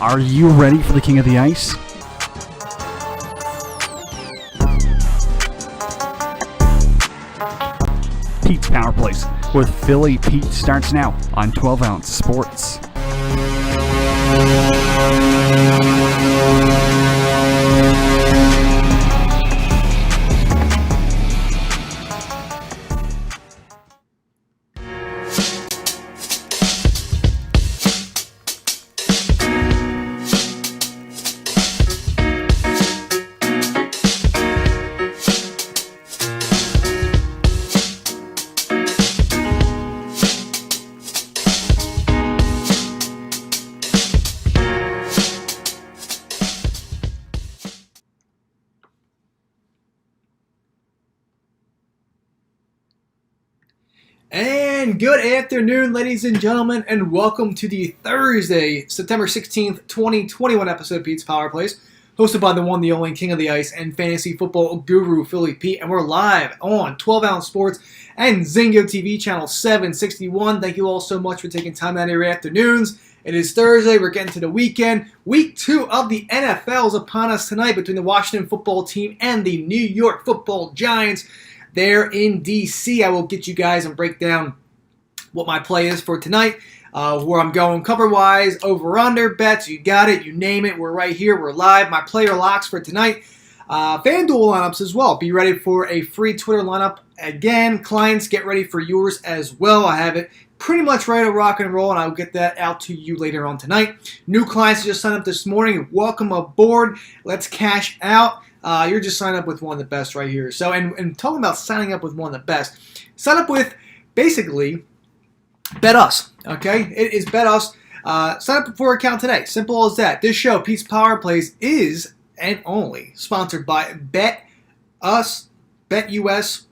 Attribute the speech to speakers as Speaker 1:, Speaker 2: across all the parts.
Speaker 1: Are you ready for the King of the Ice? Pete's Power Plays with Philly Pete starts now on 12 Ounce Sports.
Speaker 2: And good afternoon, ladies and gentlemen, and welcome to the Thursday, September 16th, 2021 episode of Pete's Power Plays, hosted by the one, the only King of the Ice and fantasy football guru, Philly Pete, and we're live on 12 Ounce Sports and Zingo TV, channel 761. Thank you all so much for taking time out of your afternoons. It is Thursday, we're getting to the weekend. Week 2 of the NFL is upon us tonight between the Washington football team and the New York football Giants. There in D.C. I will get you guys and break down what my play is for tonight, where I'm going cover-wise, over-under, bets, you got it, you name it, we're right here, we're live. My player locks for tonight, FanDuel lineups as well. Be ready for a free Twitter lineup. Again, clients, get ready for yours as well. I have it pretty much ready to rock and roll, and I'll get that out to you later on tonight. New clients just signed up this morning. Welcome aboard. Let's cash out. You're just signing up with one of the best right here. So, and talking about signing up with one of the best, sign up with basically Bet Us. Okay, it is Bet Us. Sign up for an account today. Simple as that. This show, Pete's Power Plays, is and only sponsored by Bet Us, BetUS.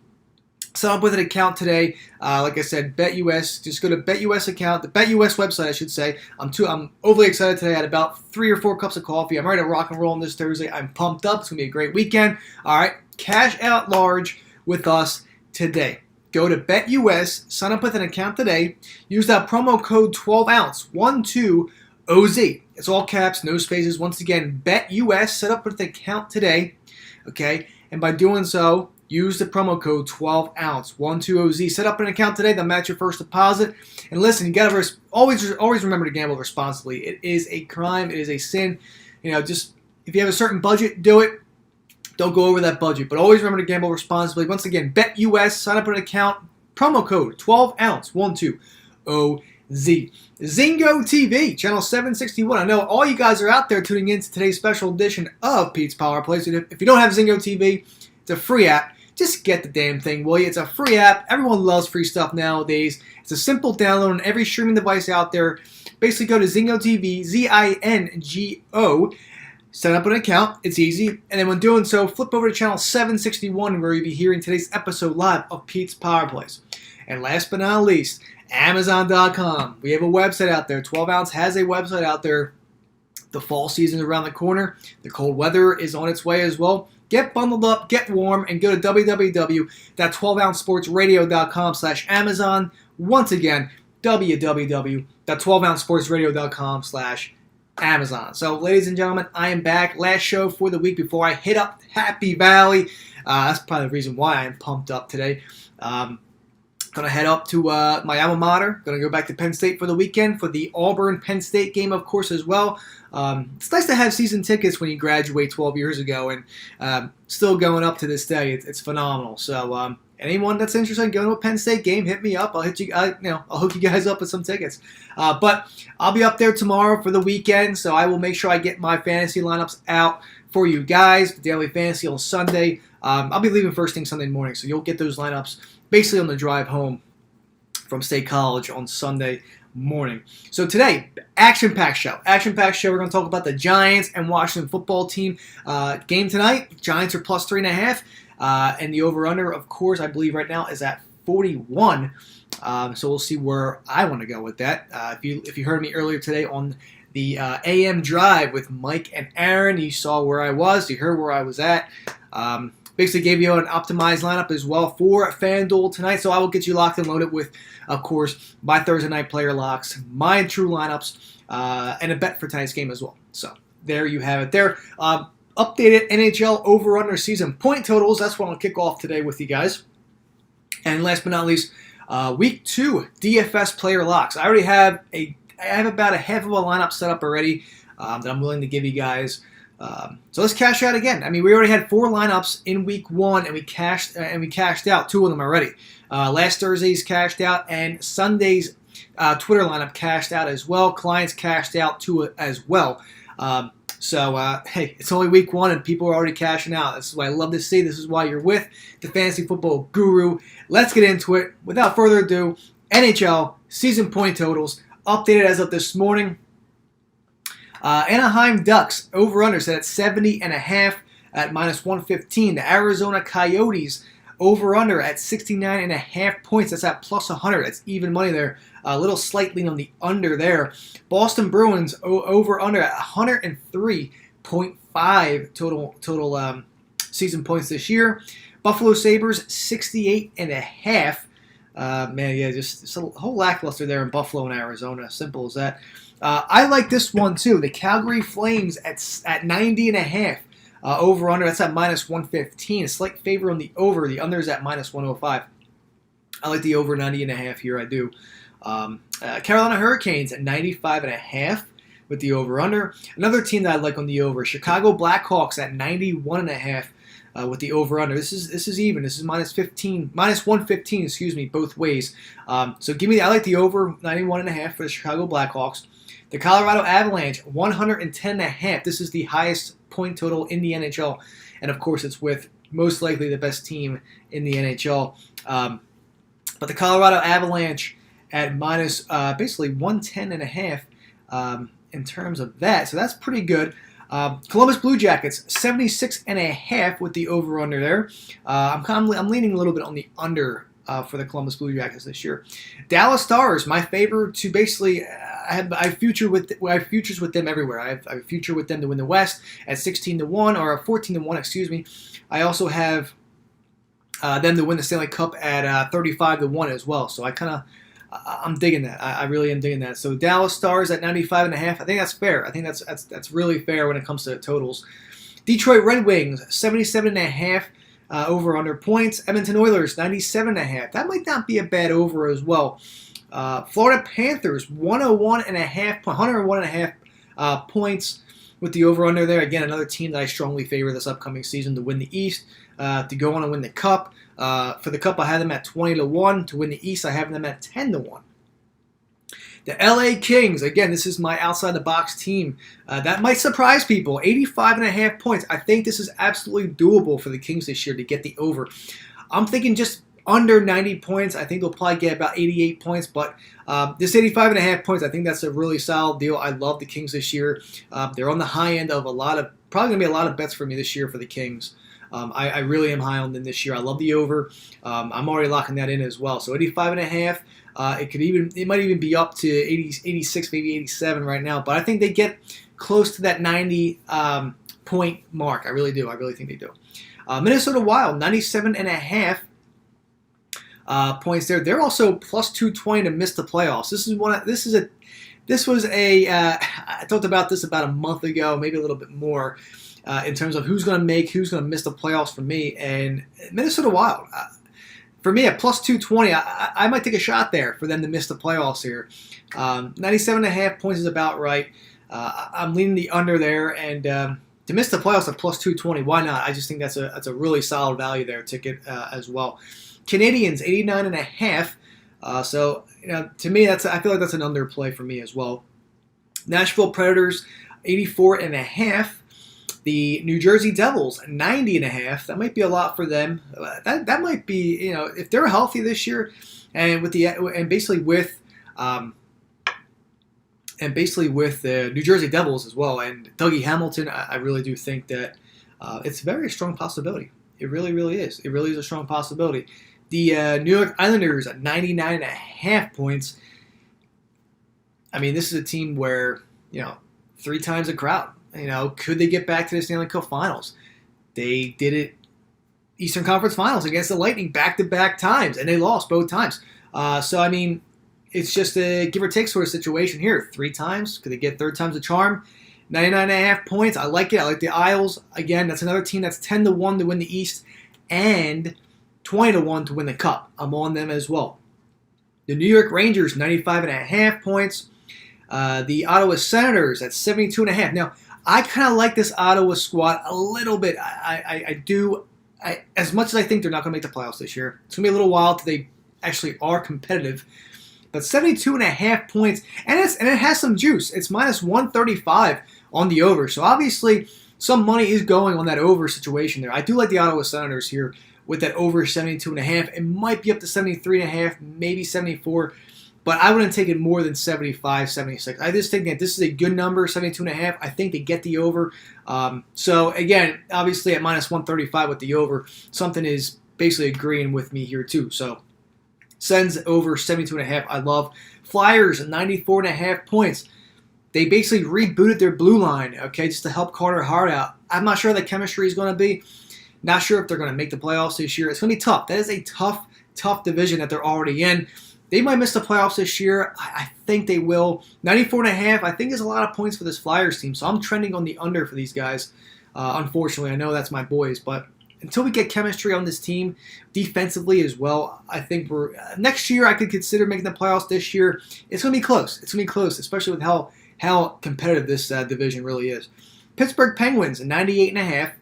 Speaker 2: Sign up with an account today. Like I said, BetUS. Just go to BetUS account, the BetUS website, I should say. I'm overly excited today. I had about 3 or 4 cups of coffee. I'm ready to rock and roll on this Thursday. I'm pumped up. It's going to be a great weekend. All right, cash out large with us today. Go to BetUS, sign up with an account today. Use that promo code 12ounce, 12OZ. It's all caps, no spaces. Once again, BetUS, set up with an account today. Okay, and by doing so, use the promo code 12ounce, 12OZ. Set up an account today. They'll match your first deposit. And listen, you gotta always remember to gamble responsibly. It is a crime. It is a sin. Just if you have a certain budget, do it. Don't go over that budget. But always remember to gamble responsibly. Once again, BetUS. Sign up an account. Promo code 12ounce, 12OZ. Zingo TV, channel 761. I know all you guys are out there tuning in to today's special edition of Pete's Power Plays. If you don't have Zingo TV, it's a free app. Just get the damn thing, will you? It's a free app. Everyone loves free stuff nowadays. It's a simple download on every streaming device out there. Basically, go to Zingo TV, Zingo. Set up an account. It's easy. And then when doing so, flip over to channel 761 where you'll be hearing today's episode live of Pete's Power Plays. And last but not least, Amazon.com. We have a website out there. 12 Ounce has a website out there. The fall season is around the corner. The cold weather is on its way as well. Get bundled up, get warm, and go to www.12ouncesportsradio.com/Amazon. Once again, www.12ouncesportsradio.com/Amazon. So, ladies and gentlemen, I am back. Last show for the week before I hit up Happy Valley. That's probably the reason why I'm pumped up today. Going to head up to my alma mater. Going to go back to Penn State for the weekend for the Auburn-Penn State game, of course, as well. It's nice to have season tickets when you graduate 12 years ago, and still going up to this day. It's phenomenal. So anyone that's interested in going to a Penn State game, hit me up. I'll hit you. I'll hook you guys up with some tickets. But I'll be up there tomorrow for the weekend, so I will make sure I get my fantasy lineups out for you guys. The daily fantasy on Sunday. I'll be leaving first thing Sunday morning, so you'll get those lineups basically on the drive home from State College on Sunday morning. So today, action-packed show. Action-packed show. We're going to talk about the Giants and Washington football team game tonight. Giants are plus 3.5. And the over-under, of course, I believe right now is at 41. So we'll see where I want to go with that. If you heard me earlier today on the AM drive with Mike and Aaron, you saw where I was. You heard where I was at. basically gave you an optimized lineup as well for FanDuel tonight. So I will get you locked and loaded with, of course, my Thursday night player locks, my true lineups, and a bet for tonight's game as well. So there you have it there. Updated NHL over-under season point totals. That's what I'll kick off today with you guys. And last but not least, Week 2 DFS player locks. I already have about a half of a lineup set up already that I'm willing to give you guys. So let's cash out again. I mean, we already had 4 lineups in Week 1, and we cashed out 2 of them already. Last Thursday's cashed out, and Sunday's Twitter lineup cashed out as well. Clients cashed out 2 as well. So, hey, it's only Week 1 and people are already cashing out. This is what I love to see. This is why you're with the Fantasy Football Guru. Let's get into it. Without further ado, NHL season point totals updated as of this morning. Anaheim Ducks over-under set at 70.5 at -115. The Arizona Coyotes over-under at 69.5 points. That's at +100. That's even money there. A little slight lean on the under there. Boston Bruins over-under at 103.5 total season points this year. Buffalo Sabres 68.5. Man, yeah, just a whole lackluster there in Buffalo and Arizona. Simple as that. I like this one too. The Calgary Flames at 90.5. Over-under, that's at -115. A slight favor on the over. The under is at -105. I like the over 90.5 here. I do. Carolina Hurricanes at 95.5 with the over-under. Another team that I like on the over, Chicago Blackhawks at 91.5 with the over-under. This is even. This is -115. Excuse me, both ways. So I like the over 91.5 for the Chicago Blackhawks. The Colorado Avalanche 110.5. This is the highest point total in the NHL, and of course it's with most likely the best team in the NHL. But the Colorado Avalanche at basically 110.5 in terms of that, so that's pretty good. Columbus Blue Jackets 76.5 with the over/under there. I'm leaning a little bit on the under for the Columbus Blue Jackets this year. Dallas Stars, my favorite to basically. I have futures with them everywhere. I have a future with them to win the West at 16-1 or 14-1. Excuse me. I also have them to win the Stanley Cup at 35-1 as well. So I'm digging that. I really am digging that. So Dallas Stars at 95.5. I think that's fair. I think that's really fair when it comes to totals. Detroit Red Wings 77.5 over under points. Edmonton Oilers 97.5. That might not be a bad over as well. Florida Panthers 101.5 points with the over-under there. Again, another team that I strongly favor this upcoming season to win the East, to go on and win the Cup. For the Cup, I have them at 20-1. To win the East, I have them at 10-1. The LA Kings, again, this is my outside-the-box team. That might surprise people. 85.5 points. I think this is absolutely doable for the Kings this year to get the over. I'm thinking just under 90 points. I think they'll probably get about 88 points, but this 85.5 points, I think that's a really solid deal. I love the Kings this year. They're on the high end of probably going to be a lot of bets for me this year for the Kings. I really am high on them this year. I love the over. I'm already locking that in as well. So 85.5. It might even be up to 86, maybe 87 right now. But I think they get close to that 90 point mark. I really do. I really think they do. Minnesota Wild 97.5. Points there. They're also plus 220 to miss the playoffs. I talked about this about a month ago, maybe a little bit more, in terms of who's going to miss the playoffs for me. And Minnesota Wild, for me at plus 220, I might take a shot there for them to miss the playoffs here. 97.5 points is about right. I'm leaning the under there, and to miss the playoffs at plus 220, why not? I just think that's a really solid value there ticket as well. Canadians 89.5. So to me, I feel like that's an underplay for me as well. Nashville Predators 84.5. The New Jersey Devils 90.5. That might be a lot for them. That might be if they're healthy this year, and basically with the New Jersey Devils as well, and Dougie Hamilton, I really do think that it's a very strong possibility. It really, really is. It really is a strong possibility. The New York Islanders at 99.5 points. I mean, this is a team where 3 times a crowd. Could they get back to the Stanley Cup Finals? They did it Eastern Conference Finals against the Lightning back-to-back times, and they lost both times. It's just a give or take sort of situation here. 3 times. Could they get third time's a charm? 99.5 points. I like it. I like the Isles. Again, that's another team that's 10-1 to win the East and 20-1 to win the Cup. I'm on them as well. The New York Rangers, 95.5 points. The Ottawa Senators at 72.5. Now, I kind of like this Ottawa squad a little bit. I do. As much as I think they're not going to make the playoffs this year, it's going to be a little while till they actually are competitive. But 72.5 points, and it has some juice. It's minus 135 on the over. So obviously, some money is going on that over situation there. I do like the Ottawa Senators here with that over 72.5. It might be up to 73.5, maybe 74. But I wouldn't take it more than 75, 76. I just think that this is a good number, 72.5. I think they get the over. So, again, obviously at minus 135 with the over, something is basically agreeing with me here too. So, Sens over 72.5. I love. Flyers, 94.5 points. They basically rebooted their blue line, okay, just to help Carter Hart out. I'm not sure how the chemistry is going to be. Not sure if they're going to make the playoffs this year. It's going to be tough. That is a tough division that they're already in. They might miss the playoffs this year. I think they will. 94.5, I think is a lot of points for this Flyers team. So I'm trending on the under for these guys. Unfortunately, I know that's my boys. But until we get chemistry on this team, defensively as well, I think we're next year I could consider making the playoffs. This year, it's going to be close. It's going to be close, especially with how competitive this division really is. Pittsburgh Penguins, 98.5.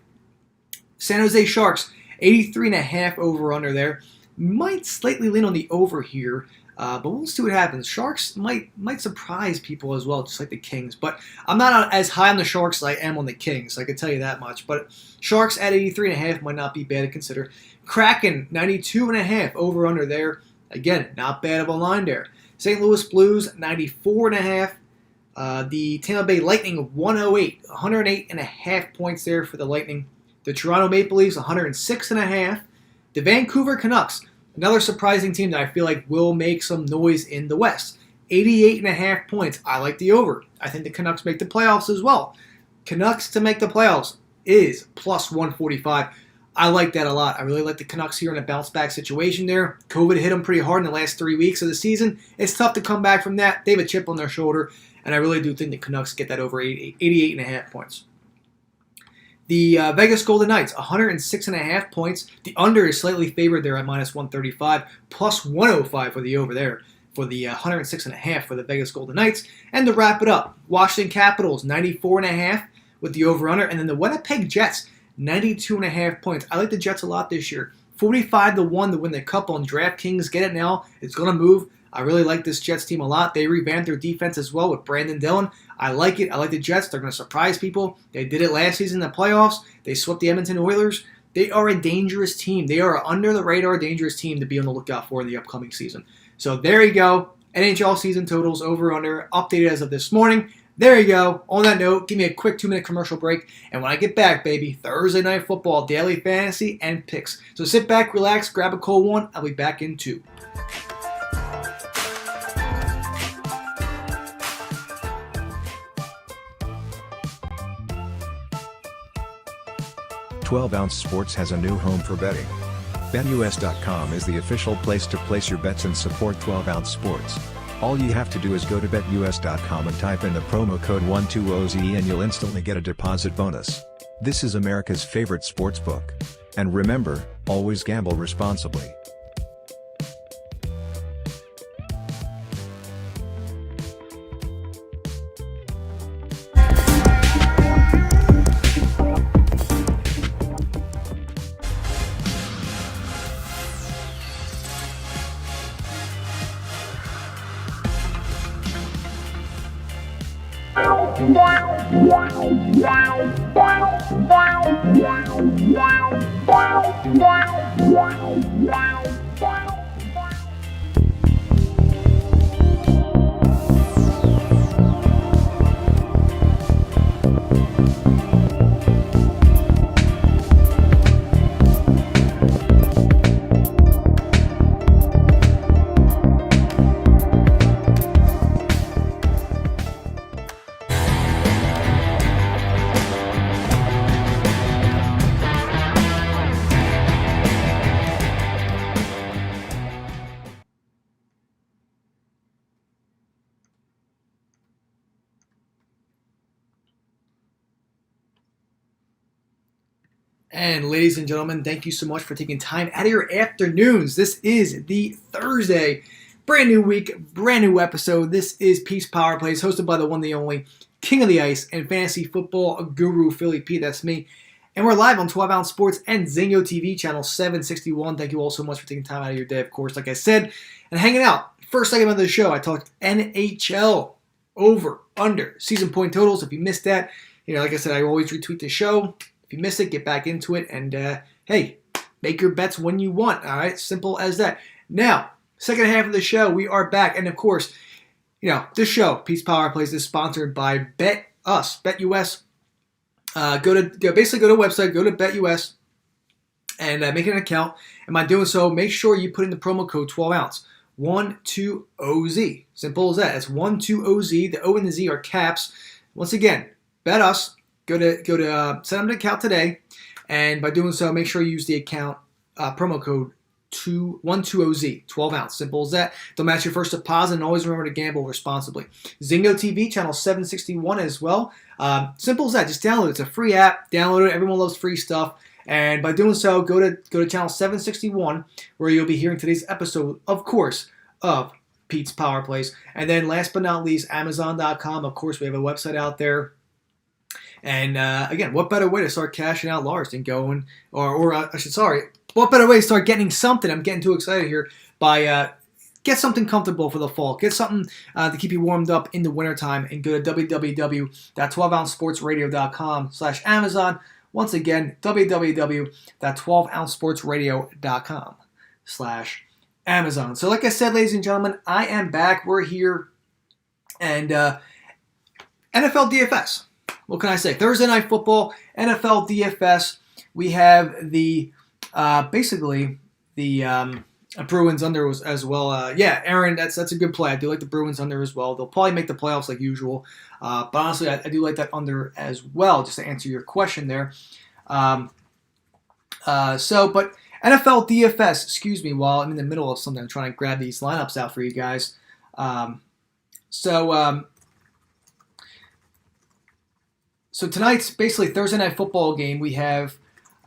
Speaker 2: San Jose Sharks, 83.5 over-under there. Might slightly lean on the over here. But we'll see what happens. Sharks might surprise people as well, just like the Kings. But I'm not as high on the Sharks as I am on the Kings, I can tell you that much. But Sharks at 83.5 might not be bad to consider. Kraken, 92.5 over-under there. Again, not bad of a line there. St. Louis Blues, 94.5. The Tampa Bay Lightning, 108.5 points there for the Lightning. The Toronto Maple Leafs, 106.5. The Vancouver Canucks, another surprising team that I feel like will make some noise in the West. 88.5 points. I like the over. I think the Canucks make the playoffs as well. Canucks to make the playoffs is plus 145. I like that a lot. I really like the Canucks here in a bounce-back situation there. COVID hit them pretty hard in the last 3 weeks of the season. It's tough to come back from that. They have a chip on their shoulder, and I really do think the Canucks get that over 88.5 points. The Vegas Golden Knights, 106.5 points. The under is slightly favored there at minus 135, plus 105 for the over there for the 106.5 for the Vegas Golden Knights. And to wrap it up, Washington Capitals, 94.5 with the over-under. And then the Winnipeg Jets, 92.5 points. I like the Jets a lot this year. 45-1 to win the Cup on DraftKings. Get it now. It's going to move. I really like this Jets team a lot. They revamped their defense as well with Brandon Dillon. I like it. I like the Jets. They're going to surprise people. They did it last season in the playoffs. They swept the Edmonton Oilers. They are a dangerous team. They are an under-the-radar dangerous team to be on the lookout for in the upcoming season. So there you go. NHL season totals over-under updated as of this morning. There you go. On that note, give me a quick 2-minute commercial break. And when I get back, baby, Thursday Night Football, daily fantasy, and picks. So sit back, relax, grab a cold one. I'll be back in 2.
Speaker 3: Ounce Sports has a new home for betting. BetUS.com is the official place to place your bets and support 12 Ounce Sports. All you have to do is go to BetUS.com and type in the promo code 120OZ and you'll instantly get a deposit bonus. This is America's favorite sports book. And remember, always gamble responsibly.
Speaker 2: And ladies and gentlemen, thank you so much for taking time out of your afternoons. This is the Thursday, brand new week, brand new episode. This is Peace Power Plays, hosted by the one, the only King of the Ice and fantasy football guru, Philly Pete. That's me. And we're live on 12 Ounce Sports and Zingo TV, channel 761. Thank you all so much for taking time out of your day, of course, like I said, and hanging out. First segment of the show, I talked NHL over, under, season point totals. If you missed that, like I said, I always retweet the show. If you missed it, get back into it, and hey, make your bets when you want, all right? Simple as that. Now, second half of the show, we are back, and of course, this show, Peace Power Plays, is sponsored by BetUS. Go to the website, go to BetUS, and make an account. And by doing so, make sure you put in the promo code 12ounce, 12OZ. Simple as that. It's 12OZ. The O and the Z are caps. Once again, bet us. Go to set up an account today, and by doing so, make sure you use the account promo code 12OZ, 12 ounce. Simple as that. They'll match your first deposit, and always remember to gamble responsibly. Zingo TV, channel 761 as well. Simple as that. Just download it. It's a free app. Download it. Everyone loves free stuff. And by doing so, go to channel 761, where you'll be hearing today's episode, of course, of Pete's Power Plays. And then last but not least, Amazon.com. Of course, we have a website out there. And again, what better way to start cashing out large than going, what better way to start getting something? I'm getting too excited here. By get something comfortable for the fall. Get something to keep you warmed up in the wintertime, and go to www.12ouncesportsradio.com/Amazon. Once again, www.12ouncesportsradio.com/Amazon. So like I said, ladies and gentlemen, I am back. We're here. And NFL DFS. What can I say? Thursday Night Football, NFL DFS. We have the Bruins under as well. Aaron, that's a good play. I do like the Bruins under as well. They'll probably make the playoffs like usual. But honestly, I do like that under as well, just to answer your question there. But NFL DFS, excuse me, while I'm in the middle of something, I'm trying to grab these lineups out for you guys. So tonight's basically Thursday Night Football game. We have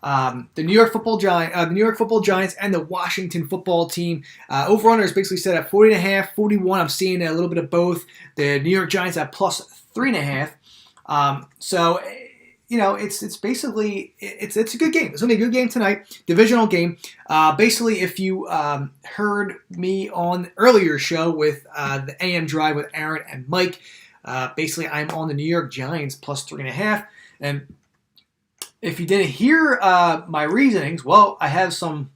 Speaker 2: the New York Football Giants and the Washington Football Team. Over-under is basically set at 40.5, 41. I'm seeing a little bit of both. The New York Giants at plus 3.5. It's basically it's a good game. It's going to be a good game tonight. Divisional game. Basically, if you heard me on earlier show with the AM Drive with Aaron and Mike. Basically, I'm on the New York Giants plus 3.5. And if you didn't hear my reasonings, well, I have some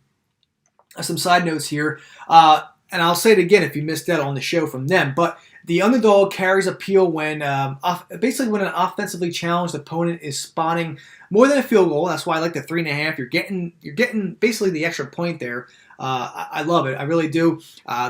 Speaker 2: side notes here. And I'll say it again if you missed that on the show from them. But the underdog carries appeal when an offensively challenged opponent is spotting more than a field goal. That's why I like the 3.5. You're getting basically the extra point there. I love it. I really do.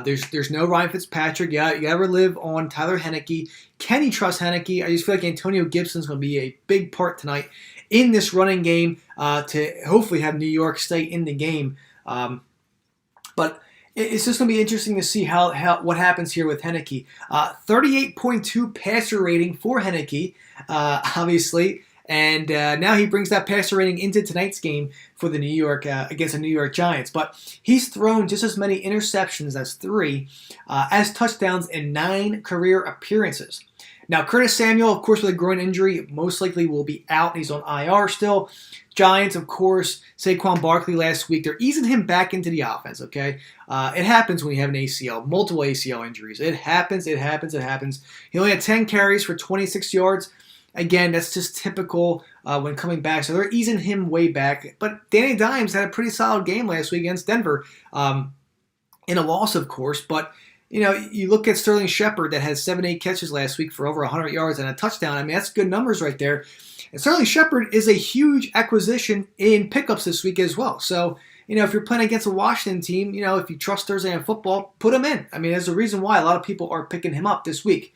Speaker 2: There's no Ryan Fitzpatrick. Yeah, you gotta live on Tyler Henneke. Can you trust Henneke? I just feel like Antonio Gibson's going to be a big part tonight in this running game to hopefully have New York stay in the game. But it's just going to be interesting to see what happens here with Henneke. 38.2 passer rating for Henneke, obviously. And now he brings that passer rating into tonight's game for the New York against the New York Giants. But he's thrown just as many interceptions as 3 as touchdowns in 9 career appearances. Now, Curtis Samuel, of course, with a groin injury, most likely will be out. He's on IR still. Giants, of course, Saquon Barkley last week. They're easing him back into the offense, okay? It happens when you have an ACL, multiple ACL injuries. It happens. He only had 10 carries for 26 yards. Again, that's just typical when coming back. So they're easing him way back. But Danny Dimes had a pretty solid game last week against Denver in a loss, of course. But, you look at Sterling Shepard that had 7-8 catches last week for over 100 yards and a touchdown. I mean, that's good numbers right there. And Sterling Shepard is a huge acquisition in pickups this week as well. So, if you're playing against a Washington team, if you trust Thursday Night Football, put him in. I mean, there's a reason why a lot of people are picking him up this week.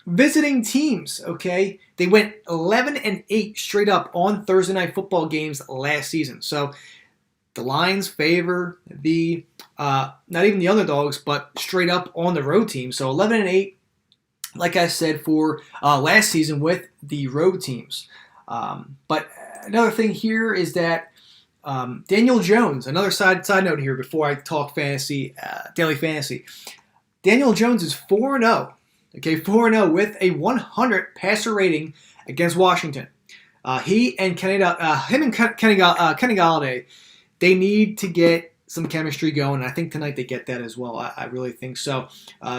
Speaker 2: Visiting teams, okay, they went 11-8 straight up on Thursday Night Football games last season. So the lines favor the, not even the underdogs, but straight up on the road team. So 11-8, like I said, for last season with the road teams. But another thing here is that Daniel Jones, another side note here before I talk fantasy, daily fantasy. Daniel Jones is 4-0. Okay, 4-0 with a 100 passer rating against Washington. Him and Kenny Galladay, they need to get some chemistry going. And I think tonight they get that as well. I really think so.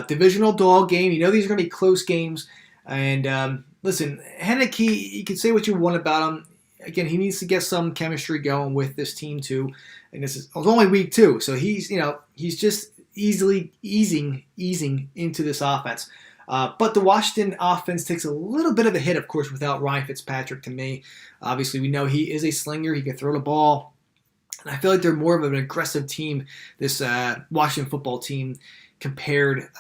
Speaker 2: Divisional dog game. You know these are going to be close games. And listen, Henneke, you can say what you want about him. Again, he needs to get some chemistry going with this team too. And it was only week 2, so he's just easily easing into this offense. But the Washington offense takes a little bit of a hit, of course, without Ryan Fitzpatrick to me. Obviously, we know he is a slinger. He can throw the ball. And I feel like they're more of an aggressive team, this Washington football team, compared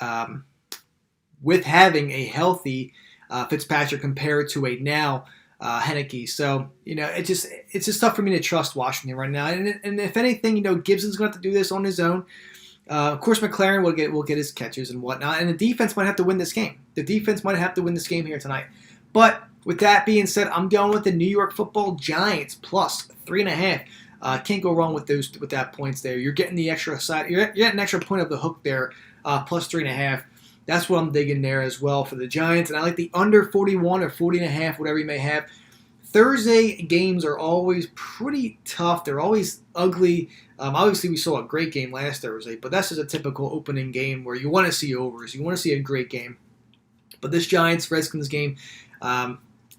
Speaker 2: with having a healthy Fitzpatrick compared to a now Henneke. So, it's just tough for me to trust Washington right now. And if anything, Gibson's going to have to do this on his own. Of course, McLaren will get his catches and whatnot, and the defense might have to win this game. The defense might have to win this game here tonight. But with that being said, I'm going with the New York Football Giants plus 3.5. Can't go wrong with that points there. You're getting the extra side. You're getting an extra point of the hook there, plus 3.5. That's what I'm digging there as well for the Giants, and I like the under 41 or 40.5, whatever you may have. Thursday games are always pretty tough. They're always ugly. Obviously, we saw a great game last Thursday, but that's just a typical opening game where you want to see overs. You want to see a great game. But this Giants-Redskins game,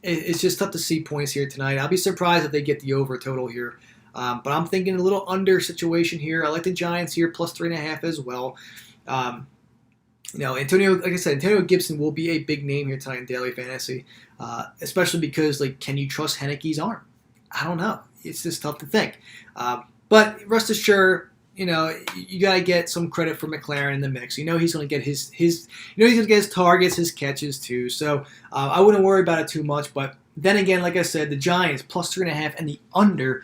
Speaker 2: it's just tough to see points here tonight. I'll be surprised if they get the over total here. But I'm thinking a little under situation here. I like the Giants here, plus 3.5 as well. Antonio Gibson will be a big name here tonight in daily fantasy, especially because, can you trust Henneke's arm? I don't know. It's just tough to think. But rest assured, you got to get some credit for McLaren in the mix. He's going to get he's going to get his targets, his catches too. So I wouldn't worry about it too much. But then again, like I said, the Giants plus 3.5 and the under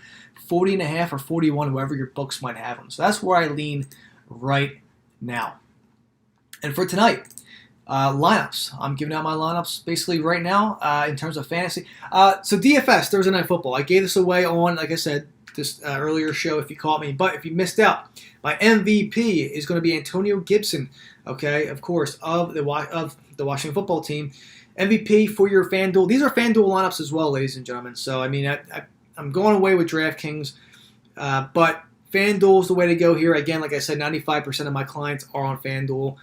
Speaker 2: 40.5 or 41, whoever your books might have them. So that's where I lean right now. And for tonight, lineups. I'm giving out my lineups basically right now in terms of fantasy. So DFS, Thursday Night Football. I gave this away on, like I said, this earlier show if you caught me. But if you missed out, my MVP is going to be Antonio Gibson, okay, of course, of the Washington football team. MVP for your FanDuel. These are FanDuel lineups as well, ladies and gentlemen. So, I'm going away with DraftKings. But FanDuel is the way to go here. Again, like I said, 95% of my clients are on FanDuel.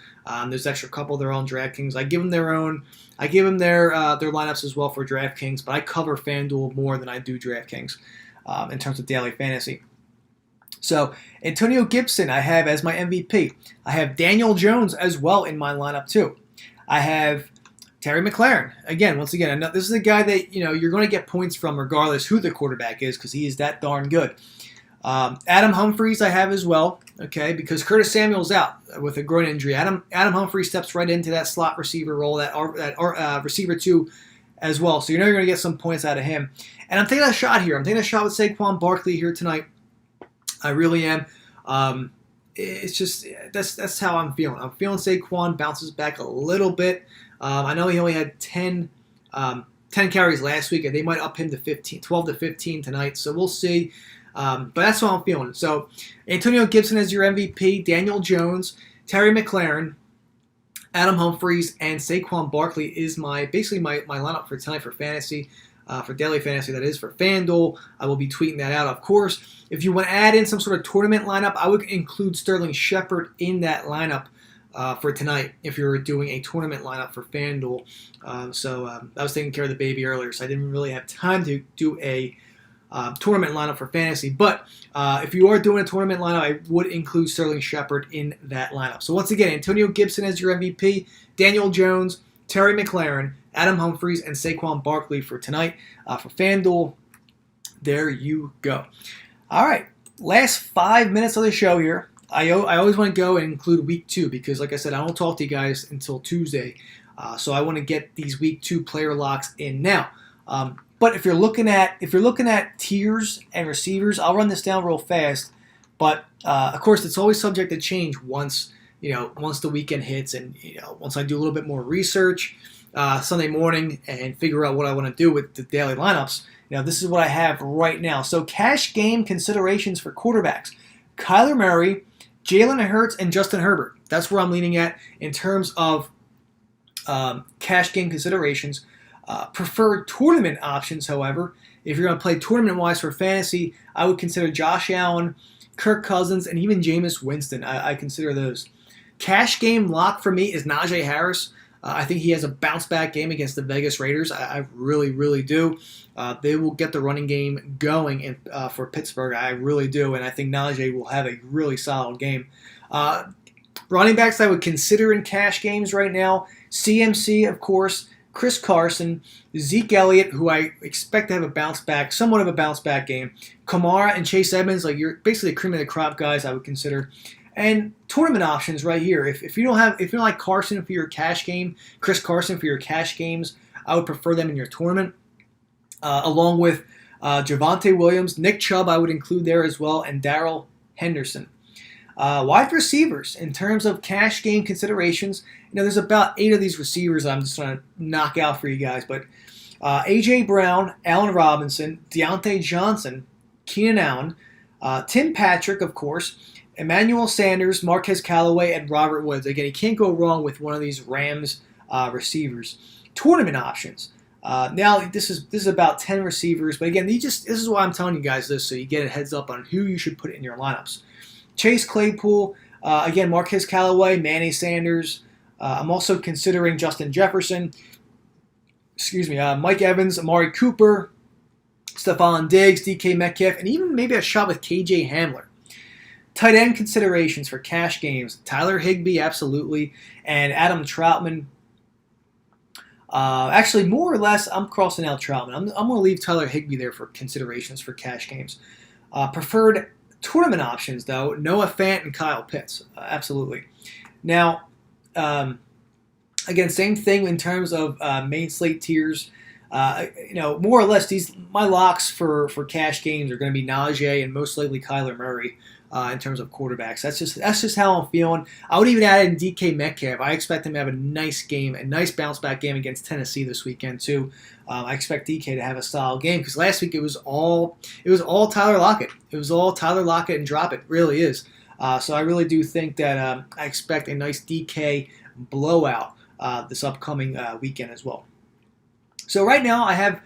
Speaker 2: There's an extra couple that are on DraftKings. I give them their own. I give them their lineups as well for DraftKings, but I cover FanDuel more than I do DraftKings in terms of daily fantasy. So Antonio Gibson, I have as my MVP. I have Daniel Jones as well in my lineup too. I have Terry McLaren. Once again, this is a guy that you're going to get points from regardless who the quarterback is because he is that darn good. Adam Humphries I have as well, okay, because Curtis Samuel's out with a groin injury. Adam Humphries steps right into that slot receiver role, that receiver 2 as well. So you're going to get some points out of him. And I'm taking a shot here. I'm taking a shot with Saquon Barkley here tonight. I really am. It's just that's how I'm feeling. I'm feeling Saquon bounces back a little bit. I know he only had 10 carries last week, and they might up him to 12 to 15 tonight. So we'll see. But that's how I'm feeling. So Antonio Gibson as your MVP, Daniel Jones, Terry McLaren, Adam Humphries, and Saquon Barkley is my lineup for tonight for fantasy, for daily fantasy, that is, for FanDuel. I will be tweeting that out, of course. If you want to add in some sort of tournament lineup, I would include Sterling Shepard in that lineup for tonight if you're doing a tournament lineup for FanDuel. I was taking care of the baby earlier, so I didn't really have time to do a tournament lineup for fantasy. But if you are doing a tournament lineup, I would include Sterling Shepard in that lineup. So once again, Antonio Gibson as your MVP, Daniel Jones, Terry McLaren, Adam Humphries, and Saquon Barkley for tonight for FanDuel. There you go. All right, last 5 minutes of the show here. I always want to go and include week 2 because, like I said, I don't talk to you guys until Tuesday. So I want to get these week 2 player locks in now. But if you're looking at tiers and receivers, I'll run this down real fast. But of course, it's always subject to change once the weekend hits, and once I do a little bit more research Sunday morning and figure out what I want to do with the daily lineups. Now, this is what I have right now. So, cash game considerations for quarterbacks: Kyler Murray, Jalen Hurts, and Justin Herbert. That's where I'm leaning at in terms of cash game considerations. Preferred tournament options, however, if you're going to play tournament-wise for fantasy, I would consider Josh Allen, Kirk Cousins, and even Jameis Winston. I consider those. Cash game lock for me is Najee Harris. I think he has a bounce-back game against the Vegas Raiders. I really, really do. They will get the running game going for Pittsburgh. I really do, and I think Najee will have a really solid game. Running backs I would consider in cash games right now: CMC, of course, Chris Carson, Zeke Elliott, who I expect to have a bounce-back, somewhat of a bounce-back game, Kamara and Chase Edmonds, like you're basically cream of the crop guys I would consider. And tournament options right here. If you don't like Carson for your cash game, Chris Carson for your cash games, I would prefer them in your tournament. Along with Javonte Williams, Nick Chubb, I would include there as well, and Darrell Henderson. Wide receivers, in terms of cash game considerations, there's about 8 of these receivers I'm just trying to knock out for you guys. But A.J. Brown, Allen Robinson, Deontay Johnson, Keenan Allen, Tim Patrick, of course, Emmanuel Sanders, Marquez Callaway, and Robert Woods. Again, you can't go wrong with one of these Rams receivers. Tournament options. Now, this is about 10 receivers, but again, this is why I'm telling you guys this, so you get a heads up on who you should put in your lineups. Chase Claypool, again, Marquez Callaway, Manny Sanders. I'm also considering Justin Jefferson, Mike Evans, Amari Cooper, Stephon Diggs, DK Metcalf, and even maybe a shot with KJ Hamler. Tight end considerations for cash games: Tyler Higbee, absolutely, and Adam Troutman. Actually, more or less, I'm crossing out Troutman. I'm going to leave Tyler Higbee there for considerations for cash games. Preferred tournament options, though: Noah Fant and Kyle Pitts. Absolutely. Now, again, same thing in terms of main slate tiers. More or less, my locks for cash games are going to be Najee and most likely Kyler Murray. In terms of quarterbacks, that's just how I'm feeling. I would even add in DK Metcalf. I expect him to have a nice game, a nice bounce back game against Tennessee this weekend too. I expect DK to have a solid game because last week it was all Tyler Lockett. It was all Tyler Lockett and drop it. Really is. So I really do think that I expect a nice DK blowout this upcoming weekend as well. So right now I have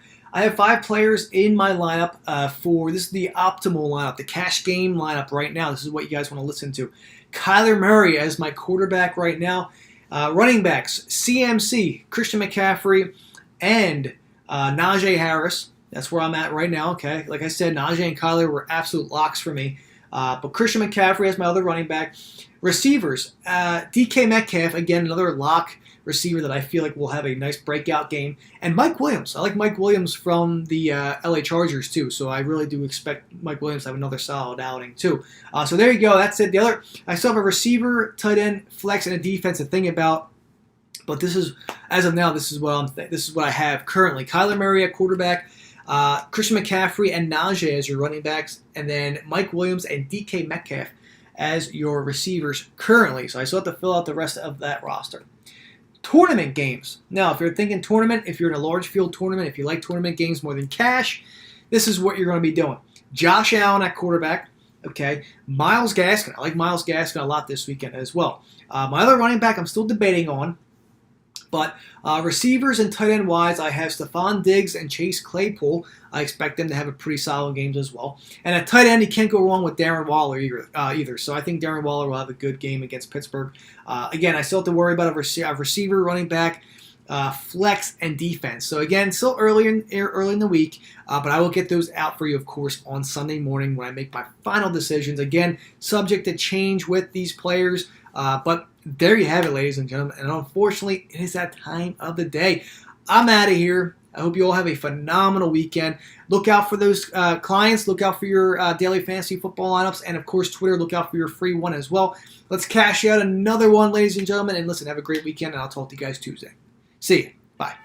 Speaker 2: 5 players in my lineup this is the optimal lineup, the cash game lineup right now. This is what you guys want to listen to. Kyler Murray as my quarterback right now. Running backs: CMC, Christian McCaffrey, and Najee Harris. That's where I'm at right now, okay? Like I said, Najee and Kyler were absolute locks for me. But Christian McCaffrey as my other running back. Receivers: DK Metcalf, again, another lock receiver that I feel like will have a nice breakout game. And Mike Williams. I like Mike Williams from the LA Chargers too, so I really do expect Mike Williams to have another solid outing too. So there you go. That's it. I still have a receiver, tight end, flex, and a defense to think about. But this is, as of now, this is what I have currently. Kyler Murray at quarterback, Christian McCaffrey and Najee as your running backs, and then Mike Williams and DK Metcalf as your receivers currently. So I still have to fill out the rest of that roster. Tournament games. Now, if you're thinking tournament, if you're in a large field tournament, if you like tournament games more than cash, this is what you're going to be doing. Josh Allen at quarterback. Okay. Myles Gaskin. I like Myles Gaskin a lot this weekend as well. My other running back I'm still debating on. But receivers and tight end wise, I have Stephon Diggs and Chase Claypool. I expect them to have a pretty solid games as well. And at tight end, you can't go wrong with Darren Waller either. So I think Darren Waller will have a good game against Pittsburgh. Again, I still have to worry about a receiver, running back, flex, and defense. So again, still early in the week, but I will get those out for you, of course, on Sunday morning when I make my final decisions. Again, subject to change with these players, but there you have it, ladies and gentlemen. And unfortunately, it is that time of the day. I'm out of here. I hope you all have a phenomenal weekend. Look out for those clients. Look out for your daily fantasy football lineups. And, of course, Twitter. Look out for your free one as well. Let's cash out another one, ladies and gentlemen. And listen, have a great weekend, and I'll talk to you guys Tuesday. See you. Bye.